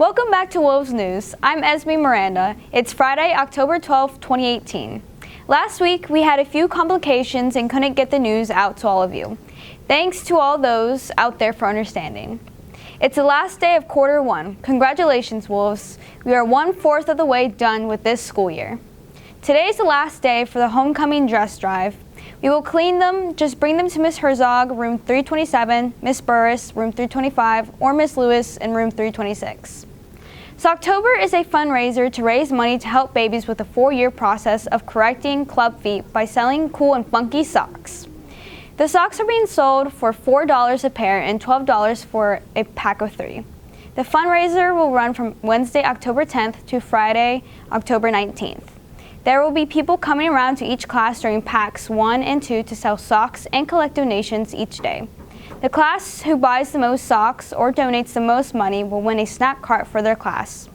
Welcome back to Wolves News. I'm Esme Miranda. It's Friday, October 12, 2018. Last week, we had a few complications and couldn't get the news out to all of you. Thanks to all those out there for understanding. It's the last day of quarter one. Congratulations, Wolves. We are 1/4 of the way done with this school year. Today is the last day for the homecoming dress drive. We will clean them, just bring them to Miss Herzog, room 327, Miss Burris, room 325, or Miss Lewis in room 326. So October is a fundraiser to raise money to help babies with a 4-year process of correcting club feet by selling cool and funky socks. The socks are being sold for $4 a pair and $12 for a pack of 3. The fundraiser will run from Wednesday, October 10th to Friday, October 19th. There will be people coming around to each class during packs 1 and 2 to sell socks and collect donations each day. The class who buys the most socks or donates the most money will win a snack cart for their class.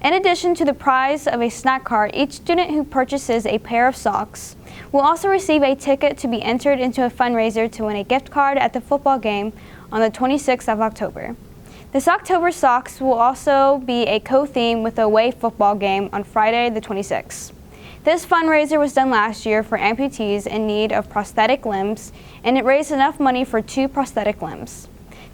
In addition to the prize of a snack cart, each student who purchases a pair of socks will also receive a ticket to be entered into a fundraiser to win a gift card at the football game on the 26th of October. This October socks will also be a co-theme with the away football game on Friday the 26th. This fundraiser was done last year for amputees in need of prosthetic limbs, and it raised enough money for 2 prosthetic limbs.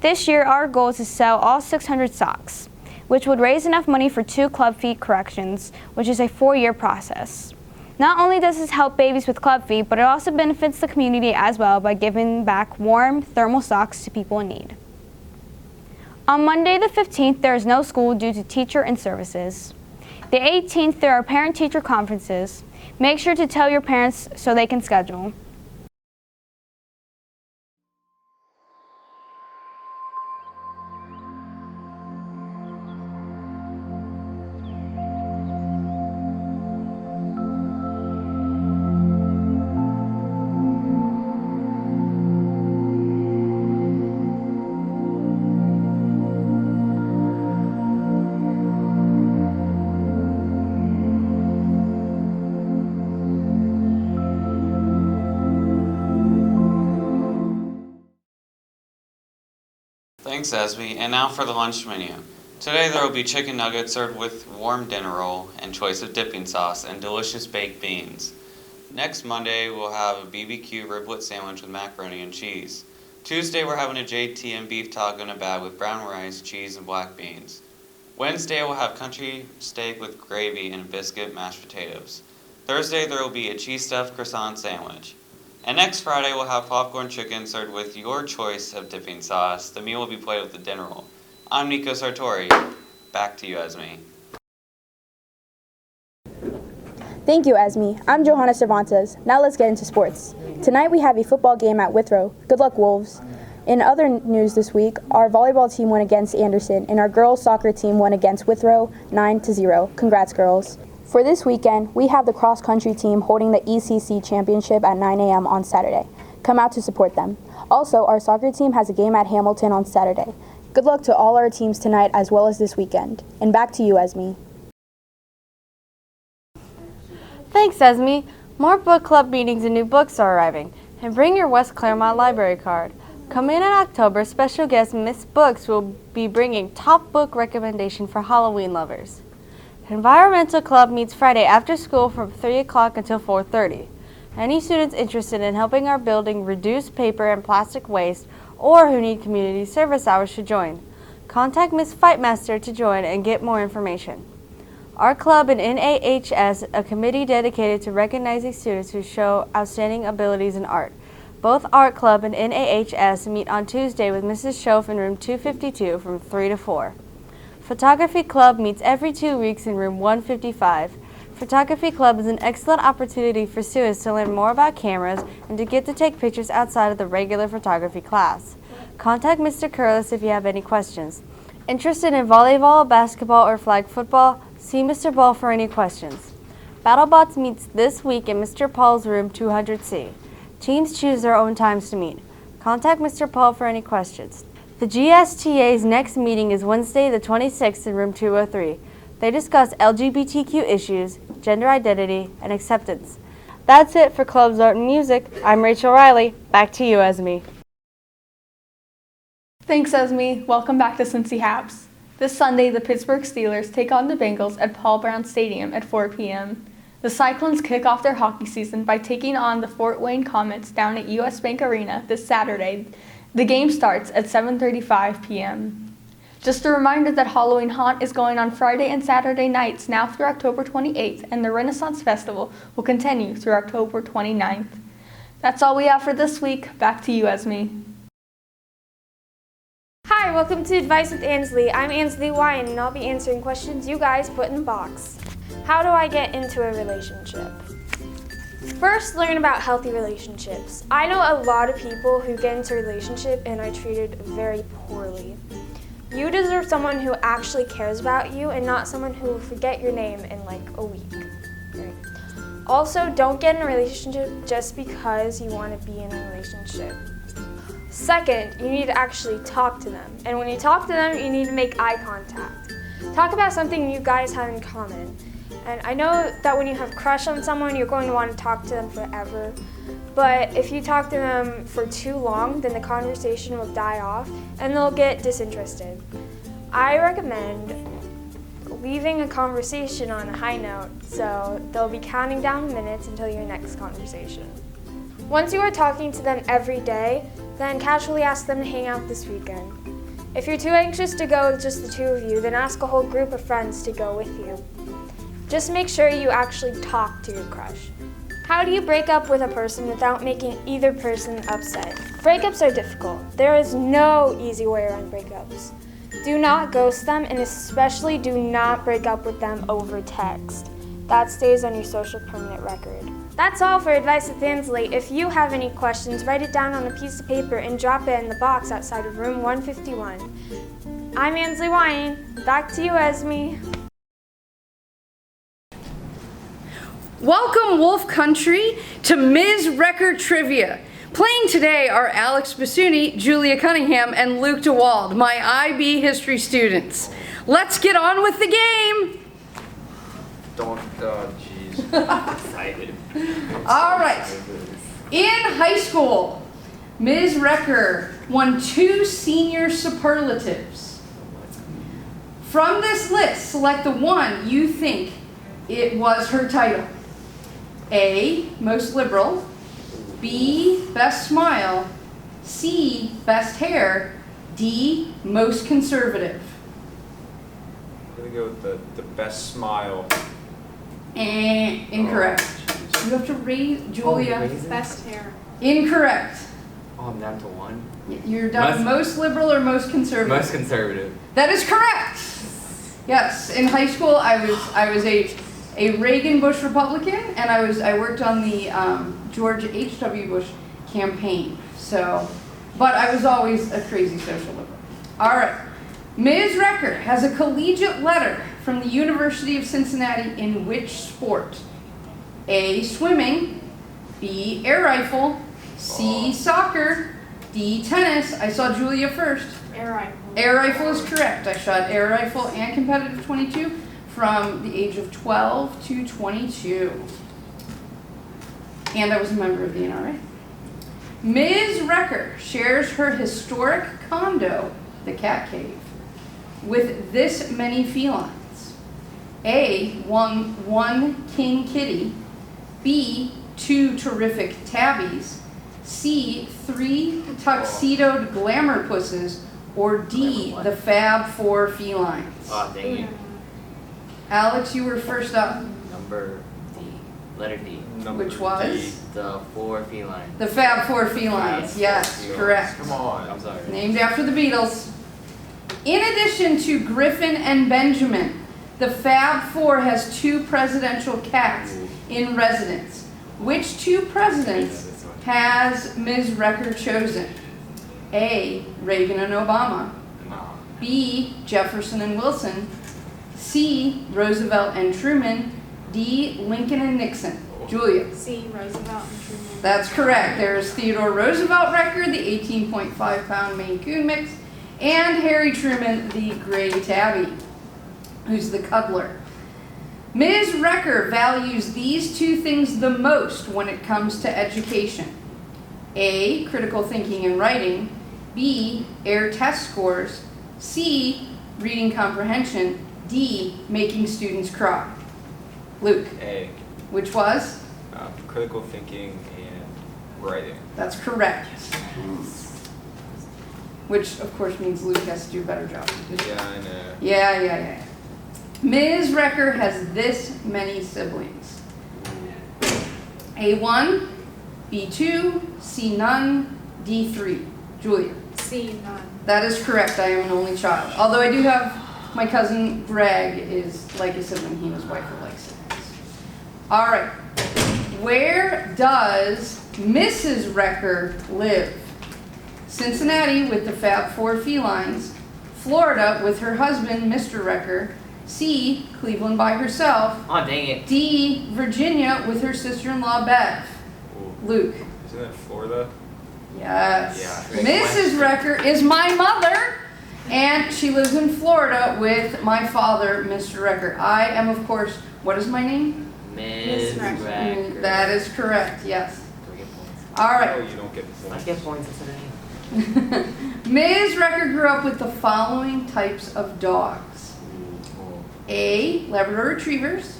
This year, our goal is to sell all 600 socks, which would raise enough money for 2 club feet corrections, which is a 4-year process. Not only does this help babies with club feet, but it also benefits the community as well by giving back warm, thermal socks to people in need. On Monday the 15th, there is no school due to teacher and services. The 18th, there are parent-teacher conferences. Make sure to tell your parents so they can schedule. Thanks, Esme. And now for the lunch menu. Today there will be chicken nuggets served with warm dinner roll and choice of dipping sauce and delicious baked beans. Next Monday we'll have a BBQ riblet sandwich with macaroni and cheese. Tuesday we're having a JTM beef taco in a bag with brown rice, cheese, and black beans. Wednesday we'll have country steak with gravy and biscuit mashed potatoes. Thursday there will be a cheese stuffed croissant sandwich. And next Friday, we'll have popcorn chicken served with your choice of dipping sauce. The meal will be plated with the dinner roll. I'm Nico Sartori. Back to you, Esme. Thank you, Esme. I'm Johanna Cervantes. Now let's get into sports. Tonight we have a football game at Withrow. Good luck, Wolves. In other news this week, our volleyball team won against Anderson, and our girls' soccer team won against Withrow 9-0. Congrats, girls. For this weekend, we have the cross-country team holding the ECC Championship at 9 a.m. on Saturday. Come out to support them. Also, our soccer team has a game at Hamilton on Saturday. Good luck to all our teams tonight as well as this weekend. And back to you, Esme. Thanks, Esme. More book club meetings and new books are arriving. And bring your West Claremont library card. Coming in October, special guest Miss Books will be bringing top book recommendation for Halloween lovers. Environmental Club meets Friday after school from 3 o'clock until 4:30. Any students interested in helping our building reduce paper and plastic waste or who need community service hours should join. Contact Ms. Fightmaster to join and get more information. Our club and NAHS, a committee dedicated to recognizing students who show outstanding abilities in art. Both Art Club and NAHS meet on Tuesday with Mrs. Schoaf in room 252 from 3 to 4. Photography Club meets every 2 weeks in room 155. Photography Club is an excellent opportunity for students to learn more about cameras and to get to take pictures outside of the regular photography class. Contact Mr. Curlis if you have any questions. Interested in volleyball, basketball, or flag football? See Mr. Ball for any questions. BattleBots meets this week in Mr. Paul's room 200C. Teams choose their own times to meet. Contact Mr. Paul for any questions. The GSTA's next meeting is Wednesday the 26th in room 203. They discuss LGBTQ issues, gender identity, and acceptance. That's it for Clubs, Art, and Music. I'm Rachel Riley. Back to you, Esme. Thanks, Esme. Welcome back to Cincy Habs. This Sunday, the Pittsburgh Steelers take on the Bengals at Paul Brown Stadium at 4 p.m. The Cyclones kick off their hockey season by taking on the Fort Wayne Komets down at US Bank Arena this Saturday. The game starts at 7:35 p.m. Just a reminder that Halloween Haunt is going on Friday and Saturday nights now through October 28th, and the Renaissance Festival will continue through October 29th. That's all we have for this week. Back to you, Esme. Hi, welcome to Advice with Ansley. I'm Ansley Wyan, and I'll be answering questions you guys put in the box. How do I get into a relationship? First, learn about healthy relationships. I know a lot of people who get into a relationship and are treated very poorly. You deserve someone who actually cares about you and not someone who will forget your name in like a week. Right? Also, don't get in a relationship just because you want to be in a relationship. Second, you need to actually talk to them. And when you talk to them, you need to make eye contact. Talk about something you guys have in common. And I know that when you have a crush on someone, you're going to want to talk to them forever. But if you talk to them for too long, then the conversation will die off and they'll get disinterested. I recommend leaving a conversation on a high note, so they'll be counting down the minutes until your next conversation. Once you are talking to them every day, then casually ask them to hang out this weekend. If you're too anxious to go with just the two of you, then ask a whole group of friends to go with you. Just make sure you actually talk to your crush. How do you break up with a person without making either person upset? Breakups are difficult. There is no easy way around breakups. Do not ghost them, and especially do not break up with them over text. That stays on your social permanent record. That's all for Advice with Ansley. If you have any questions, write it down on a piece of paper and drop it in the box outside of room 151. I'm Ansley Wyan. Back to you, Esme. Welcome, Wolf Country, to Ms. Record Trivia. Playing today are Alex Basuni, Julia Cunningham, and Luke DeWald, my IB history students. Let's get on with the game. Jeez. Excited. All right. In high school, Ms. Recker won 2 senior superlatives. From this list, select the one you think it was her title. A, most liberal. B, best smile. C, best hair. D, most conservative. I'm gonna go with the best smile. Incorrect. You have to raise, Julia. Best hair. Incorrect. Oh, I'm down to one. You're done. Most liberal or most conservative? Most conservative. That is correct. Yes, in high school I was a Reagan Bush Republican, and I worked on the George H.W. Bush campaign. But I was always a crazy social liberal. All right. Ms. Recker has a collegiate letter from the University of Cincinnati in which sport? A, swimming. B, air rifle. C, soccer. D, tennis. I saw Julia first. Air rifle. Air rifle is correct. I shot air rifle and competitive .22 from the age of 12 to 22. And I was a member of the NRA. Ms. Recker shares her historic condo, the Cat Cave, with this many felines. A, one king kitty. B, 2 terrific tabbies. C, 3 tuxedoed glamour pusses. Or D, the Fab 4 felines. Oh, dang it. Alex, you were first up. Number D. Letter D. Which was? The 4 felines. The Fab 4 felines. Yes, correct. Come on. I'm sorry. Named after the Beatles. In addition to Griffin and Benjamin, the Fab 4 has 2 presidential cats in residence. Which 2 presidents has Ms. Recker chosen? A, Reagan and Obama. B, Jefferson and Wilson. C, Roosevelt and Truman. D, Lincoln and Nixon. Julia. C, Roosevelt and Truman. That's correct. There's Theodore Roosevelt Recker, the 18.5-pound Maine Coon mix, and Harry Truman, the gray tabby, who's the cuddler. Ms. Recker values these 2 things the most when it comes to education. A, critical thinking and writing. B, air test scores. C, reading comprehension. D, making students cry. Luke, A. which was? Critical thinking and writing. That's correct. Which, of course, means Luke has to do a better job. Yeah, I know. Yeah. Ms. Recker has this many siblings. A1, B2, C none, D3. Julia. C, none. That is correct. I am an only child. Although I do have my cousin Greg is like a sibling. He and his wife are like siblings. All right. Where does Mrs. Recker live? Cincinnati with the Fab Four felines. Florida with her husband, Mr. Recker. C, Cleveland by herself. Oh, dang it. D, Virginia with her sister-in-law, Bev. Ooh. Luke. Isn't that Florida? Yes. Yeah. Mrs. Recker is my mother, and she lives in Florida with my father, Mr. Recker. I am, of course, what is my name? Ms. Recker. That is correct, yes. Do we get points? All No, right. you don't get I points. get points instead of name. Ms. Recker grew up with the following types of dogs. A, Labrador Retrievers.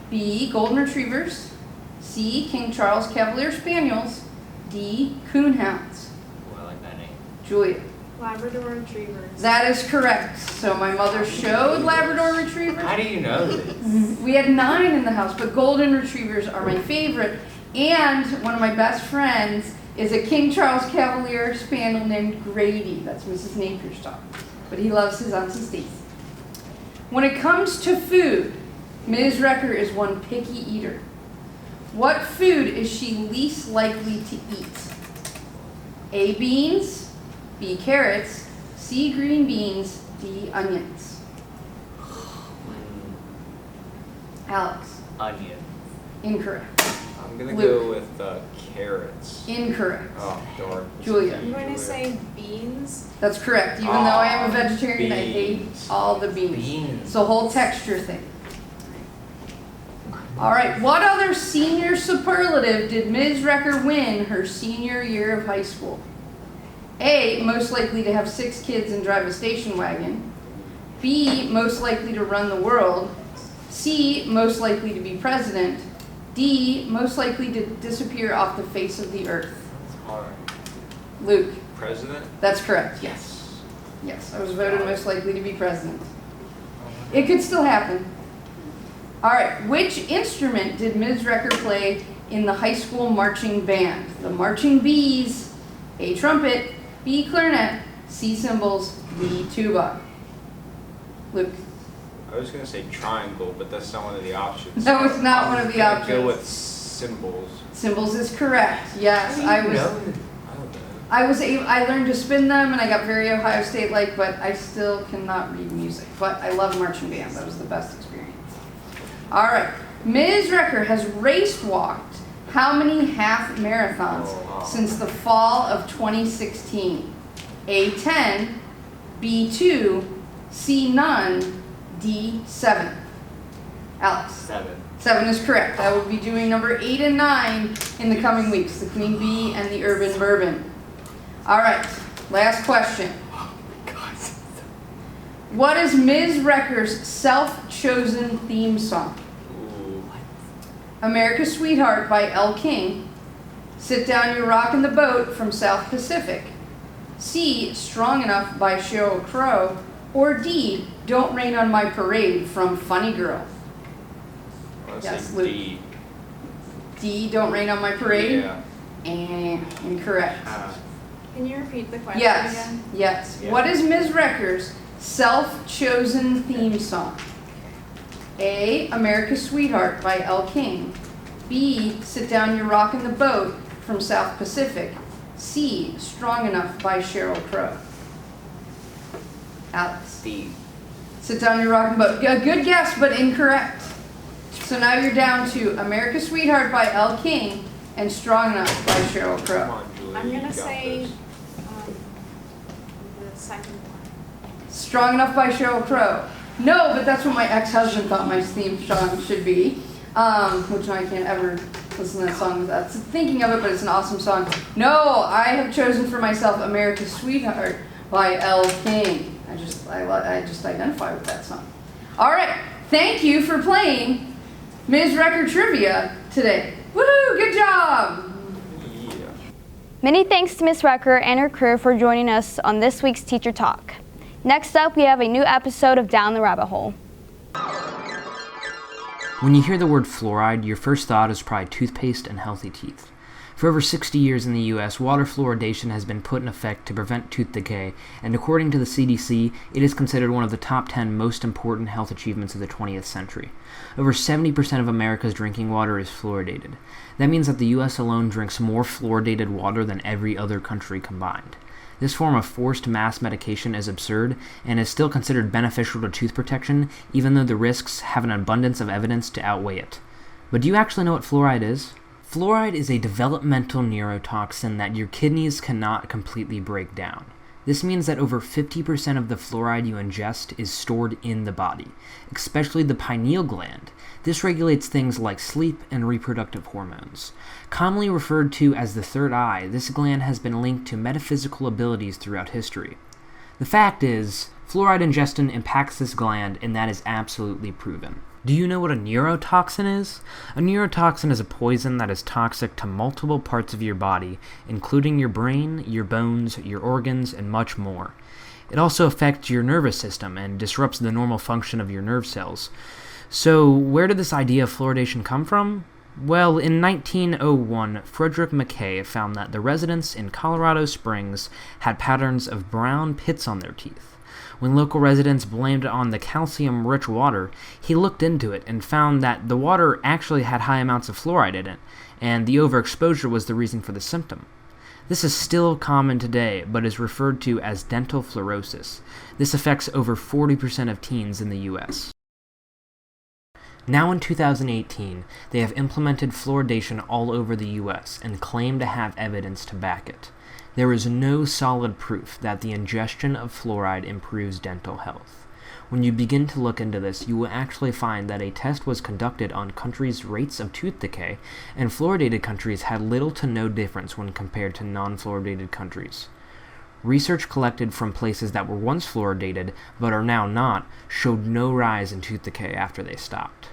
B, Golden Retrievers. C, King Charles Cavalier Spaniels. D, Coonhounds. Oh, I like that name. Julia. Labrador Retrievers. That is correct. So my mother showed Labrador Retrievers. How do you know this? We had 9 in the house, but Golden Retrievers are my favorite. And one of my best friends is a King Charles Cavalier Spaniel named Grady. That's Mrs. Napier's dog. But he loves his Auntie Stacy. When it comes to food, Ms. Recker is one picky eater. What food is she least likely to eat? A, beans. B, carrots. C, green beans. D, onions. Alex. Onion. Incorrect. I'm gonna Luke. go with carrots. Incorrect. Oh, darn. Julia. I'm going to say beans. That's correct. Even though I am a vegetarian, I hate Beans. all the beans. Beans. It's a whole texture thing. All right. What other senior superlative did Ms. Recker win her senior year of high school? A, most likely to have 6 kids and drive a station wagon. B, most likely to run the world. C, most likely to be president. D, most likely to disappear off the face of the earth. It's hard. Luke. President? That's correct, yes. Yes, I was voted most likely to be president. It could still happen. All right, which instrument did Ms. Recker play in the high school marching band? The marching bees, A, trumpet, B, clarinet, C, cymbals, D, tuba. Luke. I was gonna say triangle, but that's not one of the options. No, it's not one of the I'm gonna go options. with symbols. Cymbals is correct, yes. How do you know? I don't know. I learned to spin them and I got very Ohio State like, but I still cannot read music. But I love marching band. That was the best experience. All right. Ms. Recker has race walked how many half marathons since the fall of 2016? A, 10, B, 2, C, none, D, 7. Alex. 7. 7 is correct. I will be doing number 8 and 9 in the coming weeks, the Queen Bee and the Urban Bourbon. All right, last question. What is Ms. Recker's self-chosen theme song? Ooh. America's Sweetheart by Elle King. Sit Down, You're Rockin' the Boat from South Pacific. C, Strong Enough by Sheryl Crow. Or D, Don't Rain on My Parade from Funny Girl. I wanna Yes, say Luke. D. D, Don't Rain on My Parade? Yeah. And incorrect. Can you repeat the question Yes, again? yes. Yeah. What is Ms. Recker's self-chosen theme song? A, America's Sweetheart by Elle King. B, Sit Down, You're Rockin' the Boat from South Pacific. C, Strong Enough by Sheryl Crow. Alex. D. Sit Down, You're Rockin' the Boat. A good guess, but incorrect. So now you're down to America's Sweetheart by Elle King and Strong Enough by Sheryl Come Crow. on, Julie. I'm you going got to say this. the second one. Strong Enough by Sheryl Crow. No, but that's what my ex-husband thought my theme song should be, which I can't ever listen to that song without thinking of it, but it's an awesome song. No, I have chosen for myself America's Sweetheart by Elle King. I just identify with that song. All right, thank you for playing Ms. Record Trivia today. Woohoo, good job. Yeah. Many thanks to Ms. Recker and her crew for joining us on this week's Teacher Talk. Next up, we have a new episode of Down the Rabbit Hole. When you hear the word fluoride, your first thought is probably toothpaste and healthy teeth. For over 60 years in the U.S., water fluoridation has been put in effect to prevent tooth decay, and according to the CDC, it is considered one of the top 10 most important health achievements of the 20th century. Over 70% of America's drinking water is fluoridated. That means that the U.S. alone drinks more fluoridated water than every other country combined. This form of forced mass medication is absurd and is still considered beneficial to tooth protection, even though the risks have an abundance of evidence to outweigh it. But do you actually know what fluoride is? Fluoride is a developmental neurotoxin that your kidneys cannot completely break down. This means that over 50% of the fluoride you ingest is stored in the body, especially the pineal gland. This regulates things like sleep and reproductive hormones. Commonly referred to as the third eye, this gland has been linked to metaphysical abilities throughout history. The fact is, fluoride ingestion impacts this gland, and that is absolutely proven. Do you know what a neurotoxin is? A neurotoxin is a poison that is toxic to multiple parts of your body, including your brain, your bones, your organs, and much more. It also affects your nervous system and disrupts the normal function of your nerve cells. So, where did this idea of fluoridation come from? Well, in 1901, Frederick Mackay found that the residents in Colorado Springs had patterns of brown pits on their teeth. When local residents blamed it on the calcium-rich water, he looked into it and found that the water actually had high amounts of fluoride in it, and the overexposure was the reason for the symptom. This is still common today, but is referred to as dental fluorosis. This affects over 40% of teens in the U.S. Now in 2018, they have implemented fluoridation all over the U.S. and claim to have evidence to back it. There is no solid proof that the ingestion of fluoride improves dental health. When you begin to look into this, you will actually find that a test was conducted on countries' rates of tooth decay, and fluoridated countries had little to no difference when compared to non-fluoridated countries. Research collected from places that were once fluoridated but are now not showed no rise in tooth decay after they stopped.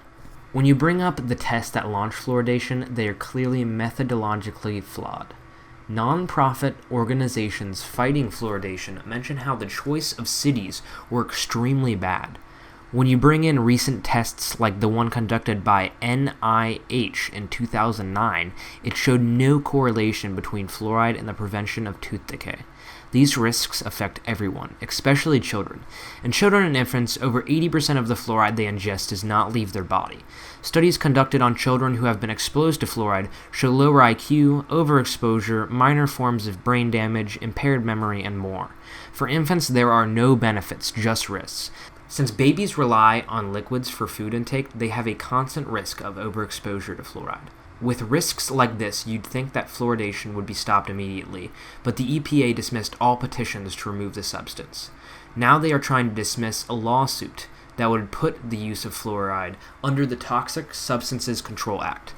When you bring up the tests that launched fluoridation, they are clearly methodologically flawed. Non-profit organizations fighting fluoridation mention how the choice of cities were extremely bad. When you bring in recent tests like the one conducted by NIH in 2009, it showed no correlation between fluoride and the prevention of tooth decay. These risks affect everyone, especially children. In children and infants, over 80% of the fluoride they ingest does not leave their body. Studies conducted on children who have been exposed to fluoride show lower IQ, overexposure, minor forms of brain damage, impaired memory, and more. For infants, there are no benefits, just risks. Since babies rely on liquids for food intake, they have a constant risk of overexposure to fluoride. With risks like this, you'd think that fluoridation would be stopped immediately, but the EPA dismissed all petitions to remove the substance. Now they are trying to dismiss a lawsuit that would put the use of fluoride under the Toxic Substances Control Act.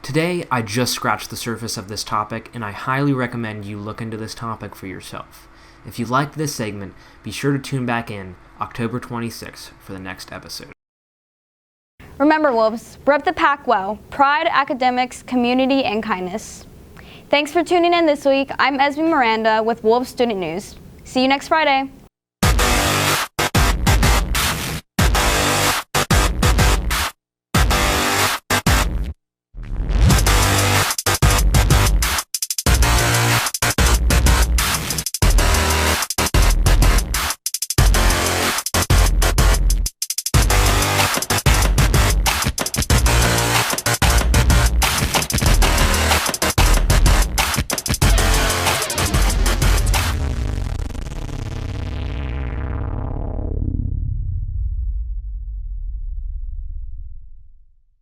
Today, I just scratched the surface of this topic, and I highly recommend you look into this topic for yourself. If you liked this segment, be sure to tune back in October 26th for the next episode. Remember, Wolves, rep the pack well. Pride, academics, community, and kindness. Thanks for tuning in this week. I'm Esme Miranda with Wolves Student News. See you next Friday.